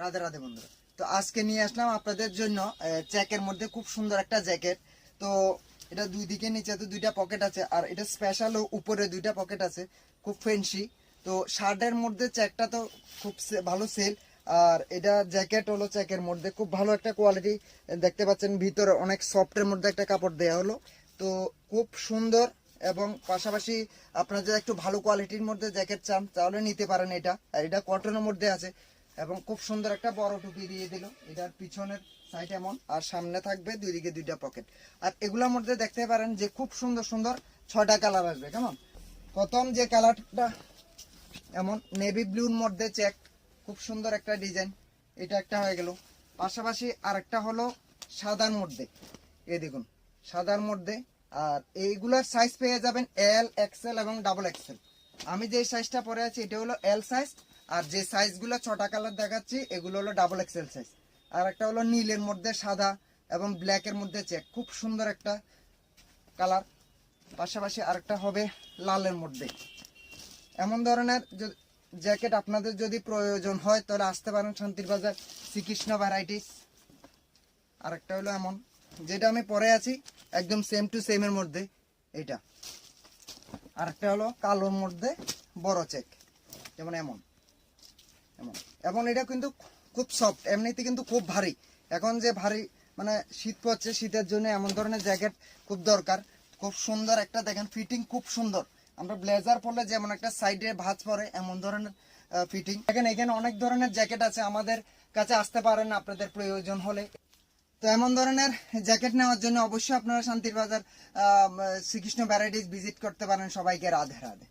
রাধে রাধে বন্ধুরা। তো আজকে নিয়ে আসলাম আপনাদের জন্য চেকের মধ্যে খুব সুন্দর একটা জ্যাকেট। তো এটা দুই দিকে নিচে তো দুইটা পকেট আছে, আর এটা স্পেশাল উপরে দুইটা পকেট আছে, খুব ফ্যান্সি। তো শার্টের মধ্যে চেকটা তো খুব ভালো সেল, আর এটা জ্যাকেট হলো চেকের মধ্যে খুব ভালো একটা কোয়ালিটি। দেখতে পাচ্ছেন ভিতরে অনেক সফটের মধ্যে একটা কাপড় দেওয়া হলো, তো খুব সুন্দর। এবং পাশাপাশি আপনারা যদি একটু ভালো কোয়ালিটির মধ্যে জ্যাকেট চান তাহলে নিতে পারেন এটা। আর এটা কটনের মধ্যে আছে এবং খুব সুন্দর একটা বড় টুপি দিয়ে দিল। এটার পিছনের সাইড এমন, আর সামনে থাকবে দুই দিকে দুইটা পকেট। আর এগুলোর মধ্যে দেখতে পারেন যে খুব সুন্দর সুন্দর 6টা কালার আসবে। কেমন, প্রথম যে কালারটা এমন নেভি ব্লুর মধ্যে চেক, খুব সুন্দর একটা ডিজাইন, এটা একটা হয়ে গেল। পাশাপাশি আরেকটা হলো সাদার মধ্যে, এই দেখুন সাদার মধ্যে। আর এইগুলার সাইজ পেয়ে যাবেন এল, এক্সেল এবং ডাবল এক্সেল। আমি যে সাইজটা পরে আছি এটা হলো এল সাইজ, আর যে সাইজগুলো 6টা কালার দেখাচ্ছি এগুলো হলো ডাবল এক্সেল সাইজ। আর একটা হলো নীলের মধ্যে সাদা এবং ব্ল্যাকের মধ্যে চেক, খুব সুন্দর একটা কালার। পাশাপাশি আরেকটা হবে লালের মধ্যে। এমন ধরনের জ্যাকেট আপনাদের যদি প্রয়োজন হয় তাহলে আসতে পারেন শান্তির বাজার শ্রীকৃষ্ণ ভ্যারাইটিস। আরেকটা হলো এমন, যেটা আমি পরে আছি একদম সেম টু সেম এর মধ্যে এটা। আরেকটা হলো কালোর মধ্যে বড় চেক, যেমন এমন এমন। এবং এটা কিন্তু খুব সফট, এমনিতে কিন্তু খুব ভারী। এখন যে ভারী মানে শীত পড়ছে, শীতের জন্য এমন ধরনের জ্যাকেট খুব দরকার। খুব সুন্দর একটা দেখেন ফিটিং, খুব সুন্দর। আমরা ব্লেজার পরলে যেমন একটা সাইডে ভাঁজ পরে এমন ধরনের ফিটিং। দেখেন এখানে অনেক ধরনের জ্যাকেট আছে, আমাদের কাছে আসতে পারেন আপনাদের প্রয়োজন হলে। তো এমন ধরনের জ্যাকেট নেওয়ার জন্য অবশ্যই আপনারা শান্তির বাজার শ্রীকৃষ্ণ ভ্যারাইটিস ভিজিট করতে পারেন। সবাইকে রাধে রাধে।